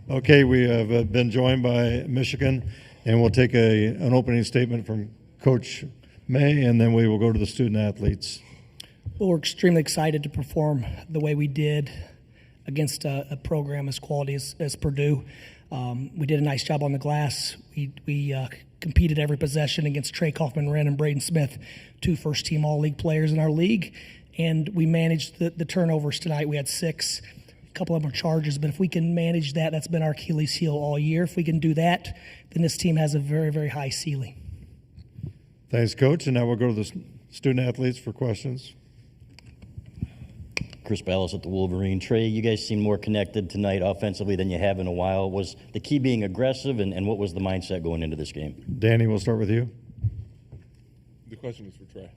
Okay, we have been joined by Michigan, and we'll take an opening statement from Coach May, and then we will go to the student athletes. Well, we're extremely excited to perform the way we did against a program as quality as Purdue. We did a nice job on the glass. We competed every possession against Trey Kaufman-Wren and Braden Smith, two first-team All-League players in our league, and we managed the turnovers tonight. We had 6. A couple of them are charges, but if we can manage that, that's been our Achilles heel all year. If we can do that, then this team has a very, very high ceiling. Thanks, Coach. And now we'll go to the student athletes for questions. Chris Ballas at the Wolverine. Trey, you guys seem more connected tonight offensively than you have in a while. Was the key being aggressive, and what was the mindset going into this game? Danny, we'll start with you. The question was for Trey.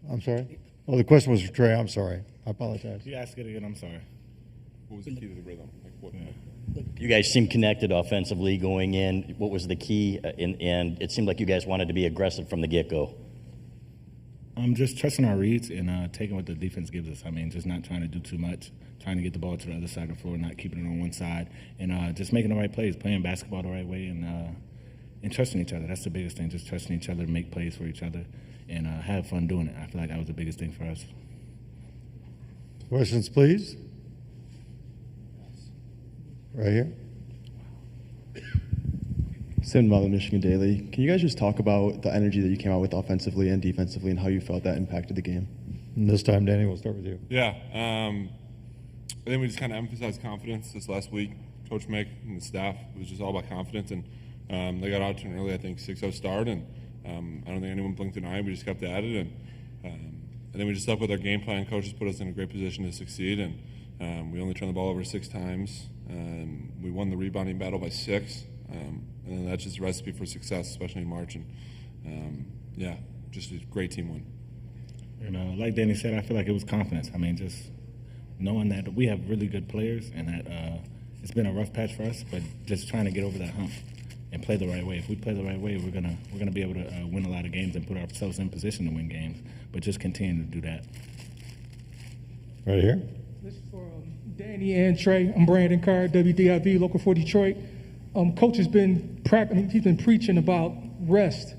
I'm sorry? Oh, the question was for Trey. I'm sorry. I apologize. You ask it again. I'm sorry. What was the key to the rhythm? You guys seem connected offensively going in. What was the key? And it seemed like you guys wanted to be aggressive from the get-go. Just trusting our reads and taking what the defense gives us. I mean, just not trying to do too much, trying to get the ball to the other side of the floor, not keeping it on one side, and just making the right plays, playing basketball the right way, and trusting each other. That's the biggest thing, just trusting each other to make plays for each other and have fun doing it. I feel like that was the biggest thing for us. Questions, please. Right here. Sim Mother, Michigan Daily. Can you guys just talk about the energy that you came out with offensively and defensively and how you felt that impacted the game? And this time, Danny, we'll start with you. Yeah. I think we just kind of emphasized confidence this last week. Coach Mick and the staff, it was just all about confidence. And they got out to an early, I think, 6-0 start. And I don't think anyone blinked an eye. We just kept at it. And then we just stuck with our game plan. Coaches put us in a great position to succeed. And we only turned the ball over 6 times. We won the rebounding battle by 6. And that's just a recipe for success, especially in March. And, yeah, just a great team win. And like Danny said, I feel like it was confidence. I mean, just knowing that we have really good players and that it's been a rough patch for us, but just trying to get over that hump and play the right way. If we play the right way, we're gonna be able to win a lot of games and put ourselves in position to win games, but just continue to do that. Right here. This is for Danny and Trey. I'm Brandon Carr, WDIV, local for Detroit. Coach has been he's been preaching about rest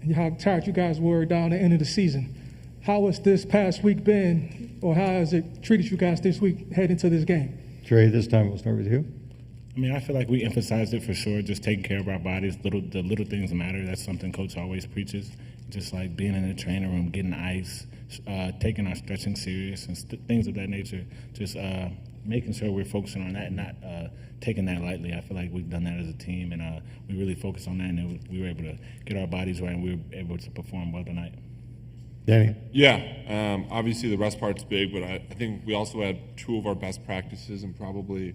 and how tired you guys were down the end of the season. How has this past week been, or how has it treated you guys this week heading into this game? Trey, this time we'll start with you. I mean, I feel like we emphasized it for sure, just taking care of our bodies. The little things matter. That's something Coach always preaches. Just like being in the training room, getting ice, taking our stretching serious, and things of that nature. Just making sure we're focusing on that and not taking that lightly. I feel like we've done that as a team, and we really focused on that, and we were able to get our bodies right, and we were able to perform well tonight. Danny? Yeah, obviously the rest part's big, but I think we also had 2 of our best practices in probably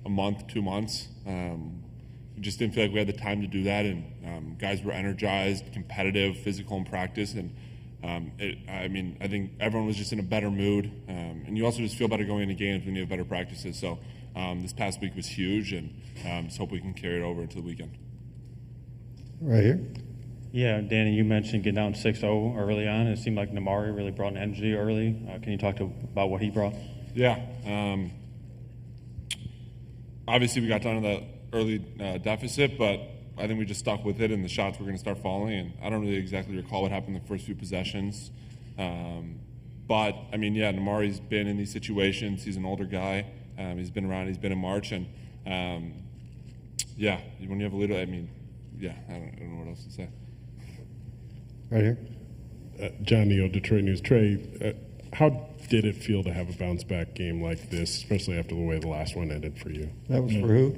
a month, 2 months. We just didn't feel like we had the time to do that, and guys were energized, competitive, physical in practice, and I think everyone was just in a better mood, and you also just feel better going into games when you have better practices. So this past week was huge, and just hope we can carry it over into the weekend. Right here. Yeah, Danny, you mentioned getting down 6-0 early on. It seemed like Namari really brought an energy early. Can you talk about what he brought? Yeah. Obviously, we got down to that early deficit, but I think we just stuck with it, and the shots were going to start falling. And I don't really exactly recall what happened in the first few possessions. But, I mean, yeah, Namari's been in these situations. He's an older guy. He's been around. He's been in March. And, yeah, when you have a leader, I mean, yeah, I don't know what else to say. Right here. John Neal, Detroit News. Trey, how did it feel to have a bounce-back game like this, especially after the way the last one ended for you? That was for who?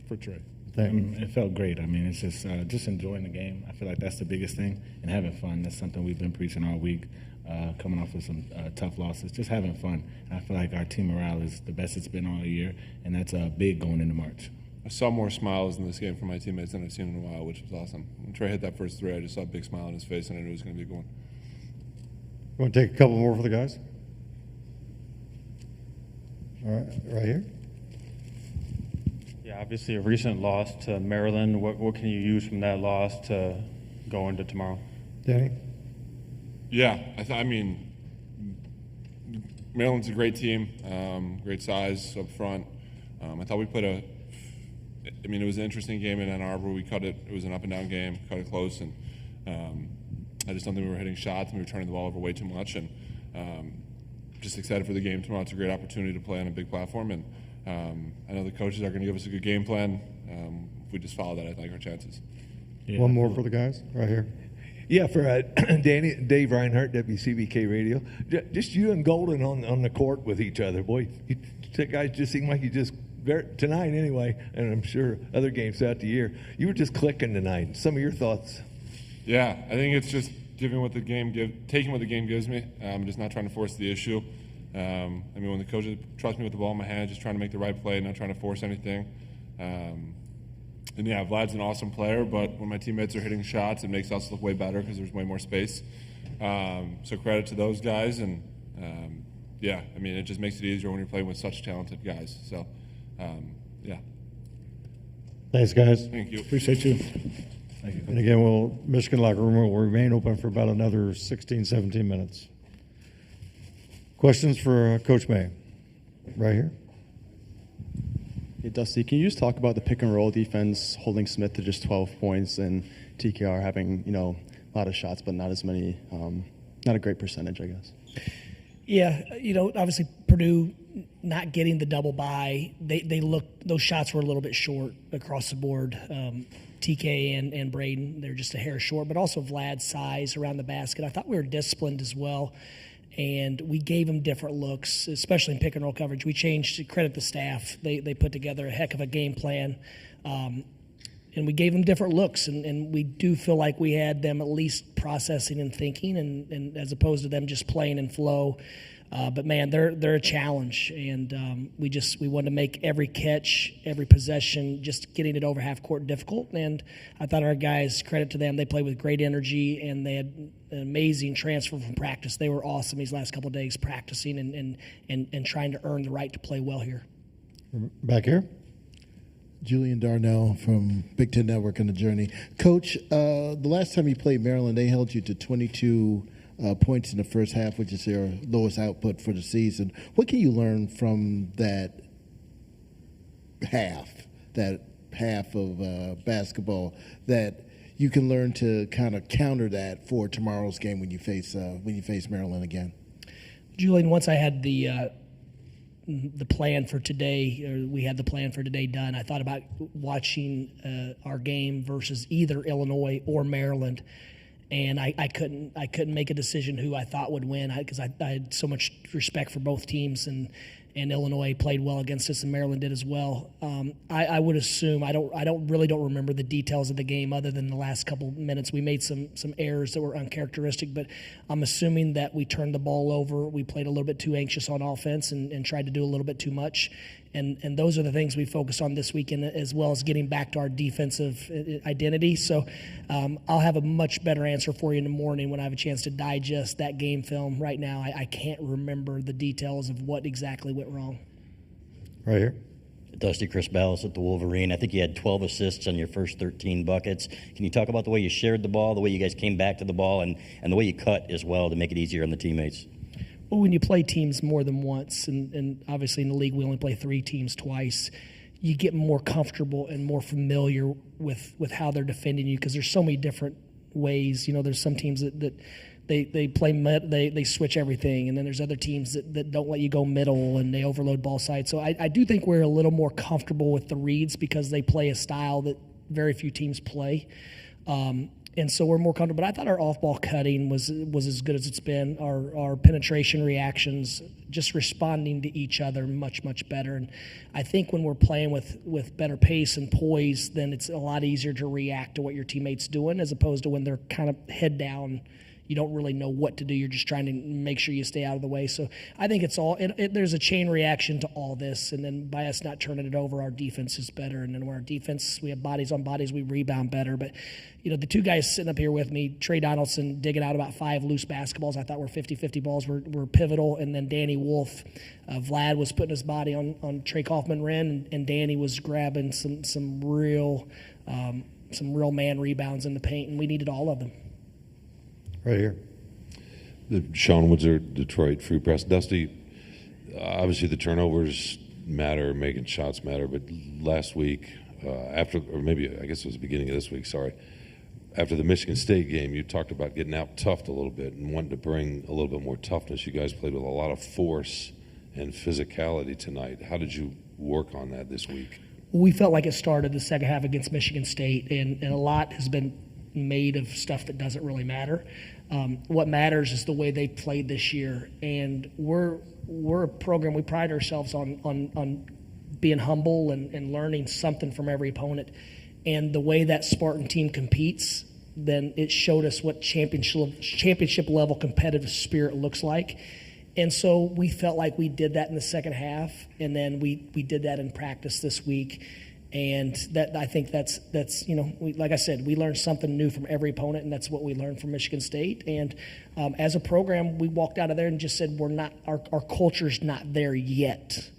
For Trey. It felt great. I mean, it's just enjoying the game. I feel like that's the biggest thing, and having fun. That's something we've been preaching all week, coming off of some tough losses, just having fun. And I feel like our team morale is the best it's been all year, and that's big going into March. I saw more smiles in this game from my teammates than I've seen in a while, which was awesome. When Trey hit that first 3, I just saw a big smile on his face, and I knew it was going to be a good one. You want to take a couple more for the guys? All right, right here. Yeah, obviously a recent loss to Maryland. What can you use from that loss to go into tomorrow? Danny? Yeah, I mean, Maryland's a great team, great size up front. I thought we played a I mean, it was an interesting game in Ann Arbor. We cut it. It was an up and down game, cut it close, and I just don't think we were hitting shots and we were turning the ball over way too much. And just excited for the game tomorrow. It's a great opportunity to play on a big platform, and I know the coaches are going to give us a good game plan. If we just follow that, I like our chances. Yeah. One more for the guys right here. Yeah, for Dave Reinhardt, WCBK Radio. Just you and Golden on the court with each other. Boy, you guys just seem like you just, tonight anyway, and I'm sure other games throughout the year, you were just clicking tonight. Some of your thoughts? Yeah, I think it's just taking what the game gives me. I'm just not trying to force the issue. I mean, when the coaches trust me with the ball in my hand, just trying to make the right play, not trying to force anything. And yeah, Vlad's an awesome player, but when my teammates are hitting shots, it makes us look way better because there's way more space. So credit to those guys, and yeah, I mean, it just makes it easier when you're playing with such talented guys. So yeah. Thanks, guys. Thank you. Appreciate you. And again, Michigan locker room will remain open for about another 16, 17 minutes. Questions for Coach May? Right here. Hey, Dusty, can you just talk about the pick and roll defense holding Smith to just 12 points and TKR having, a lot of shots but not as many, not a great percentage, I guess? Yeah, obviously Purdue not getting the double bye, those shots were a little bit short across the board. TK and Braden, they're just a hair short, but also Vlad's size around the basket. I thought we were disciplined as well, and we gave them different looks, especially in pick and roll coverage. We changed, to credit the staff. They put together a heck of a game plan, and we gave them different looks, and we do feel like we had them at least processing and thinking, and as opposed to them just playing in flow. But man, they're a challenge, and we wanted to make every catch, every possession, just getting it over half court difficult. And I thought our guys, credit to them, they played with great energy, and they had an amazing transfer from practice. They were awesome these last couple of days practicing and trying to earn the right to play well here. Back here. Julian Darnell from Big Ten Network and The Journey. Coach, the last time you played Maryland, they held you to 22 points in the first half, which is their lowest output for the season. What can you learn from that half of basketball that you can learn to kind of counter that for tomorrow's game when you face Maryland again? Julian, once I had the plan for today, or we had the plan for today done, I thought about watching our game versus either Illinois or Maryland. And I couldn't make a decision who I thought would win because I had so much respect for both teams, and Illinois played well against us, and Maryland did as well. I would assume I don't remember the details of the game other than the last couple minutes. We made some errors that were uncharacteristic, but I'm assuming that we turned the ball over. We played a little bit too anxious on offense and tried to do a little bit too much. And those are the things we focused on this weekend, as well as getting back to our defensive identity. So I'll have a much better answer for you in the morning when I have a chance to digest that game film. Right now, I can't remember the details of what exactly went wrong. Right here. Dusty, Chris Ballas at the Wolverine. I think you had 12 assists on your first 13 buckets. Can you talk about the way you shared the ball, the way you guys came back to the ball, and the way you cut as well to make it easier on the teammates? Well, when you play teams more than once, and obviously in the league we only play 3 teams twice, you get more comfortable and more familiar with how they're defending you because there's so many different ways. There's some teams that they play they switch everything, and then there's other teams that don't let you go middle and they overload ball side. So I do think we're a little more comfortable with the reads because they play a style that very few teams play. And so we're more comfortable. But I thought our off-ball cutting was as good as it's been. Our penetration reactions, just responding to each other much, much better. And I think when we're playing with better pace and poise, then it's a lot easier to react to what your teammate's doing as opposed to when they're kind of head down. You don't really know what to do. You're just trying to make sure you stay out of the way. So I think it's all there's a chain reaction to all this. And then by us not turning it over, our defense is better. And then when our defense, we have bodies on bodies, we rebound better. But, the 2 guys sitting up here with me, Trey Donaldson digging out about 5 loose basketballs. I thought were 50-50 balls were pivotal. And then Danny Wolf, Vlad was putting his body on Trey Kaufman-Wren, and Danny was grabbing some real man rebounds in the paint, and we needed all of them. Right here. Sean Windsor, Detroit Free Press. Dusty, obviously the turnovers matter, making shots matter, but last week after, or maybe I guess it was the beginning of this week. Sorry, after the Michigan State game, you talked about getting out toughed a little bit and wanting to bring a little bit more toughness. You guys played with a lot of force and physicality tonight. How did you work on that this week? We felt like it started the second half against Michigan State, and a lot has been made of stuff that doesn't really matter. What matters is the way they played this year, and we're a program, we pride ourselves on being humble and learning something from every opponent. And the way that Spartan team competes, then it showed us what championship level competitive spirit looks like. And so we felt like we did that in the second half, and then we did that in practice this week. And that, I think that's like I said, we learned something new from every opponent, and that's what we learned from Michigan State. And as a program, we walked out of there and just said our culture's not there yet.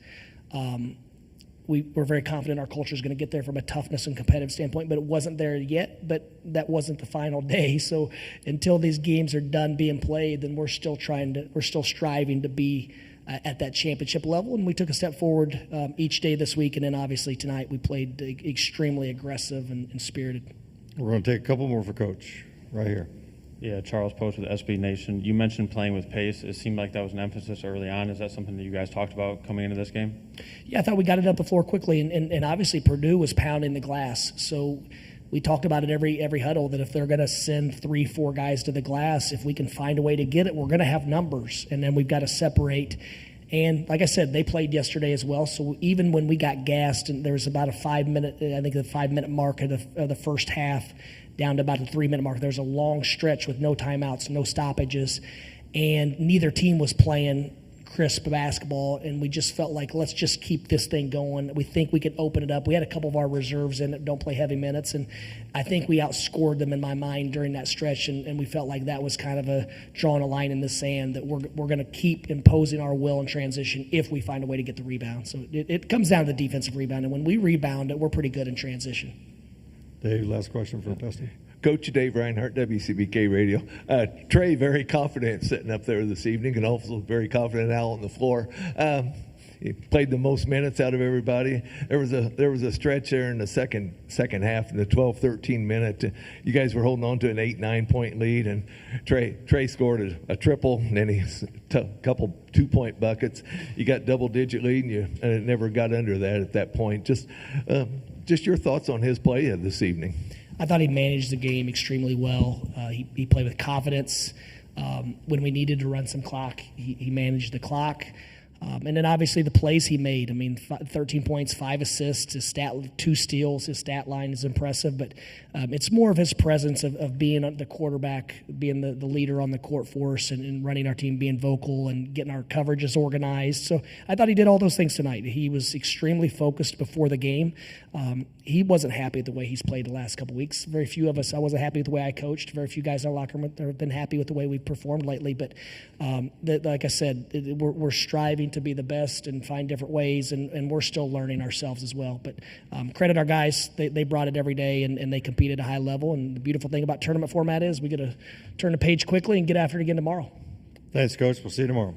We're very confident our culture is going to get there from a toughness and competitive standpoint, but it wasn't there yet. But that wasn't the final day. So until these games are done being played, then we're still striving to be at that championship level. And we took a step forward each day this week, and then obviously tonight we played extremely aggressive and spirited. We're going to take a couple more for Coach right here. Yeah, Charles Post with SB Nation. You mentioned playing with pace. It seemed like that was an emphasis early on. Is that something that you guys talked about coming into this game? Yeah, I thought we got it up the floor quickly, and obviously Purdue was pounding the glass. So we talked about it every huddle that if they're going to send 3-4 guys to the glass, if we can find a way to get it, we're going to have numbers, and then we've got to separate. And like I said, they played yesterday as well. So even when we got gassed, and there was about a 5-minute, I think the 5-minute mark of the first half, down to about the 3-minute mark. There's a long stretch with no timeouts, no stoppages, and neither team was playing crisp basketball, and we just felt like, let's just keep this thing going. We think we could open it up. We had a couple of our reserves in that don't play heavy minutes, and I think we outscored them in my mind during that stretch, and we felt like that was kind of a drawing a line in the sand that we're going to keep imposing our will in transition if we find a way to get the rebound. So it comes down to the defensive rebound, and when we rebound, we're pretty good in transition. Dave, last question for Dusty. Coach Dave Reinhardt, WCBK Radio. Trey, very confident sitting up there this evening, and also very confident out on the floor. He played the most minutes out of everybody. There was a stretch there in the second half, in the 12-13 minute. You guys were holding on to an 8-9 point lead, and Trey scored a triple, and then he a couple 2-point buckets. You got double-digit lead, and it never got under that at that point. Just your thoughts on his play this evening. I thought he managed the game extremely well. He played with confidence. When we needed to run some clock, he managed the clock. And then obviously the plays he made. I mean, 13 points, 5 assists, his 2 steals. His stat line is impressive, but it's more of his presence of being the quarterback, being the leader on the court for us, and running our team, being vocal and getting our coverages organized. So I thought he did all those things tonight. He was extremely focused before the game. He wasn't happy with the way he's played the last couple weeks. Very few of us, I wasn't happy with the way I coached. Very few guys in our locker room have been happy with the way we've performed lately. But like I said, we're striving to be the best and find different ways, and we're still learning ourselves as well. But credit our guys. They brought it every day, and they competed at a high level. And the beautiful thing about tournament format is we get to turn the page quickly and get after it again tomorrow. Thanks, Coach. We'll see you tomorrow.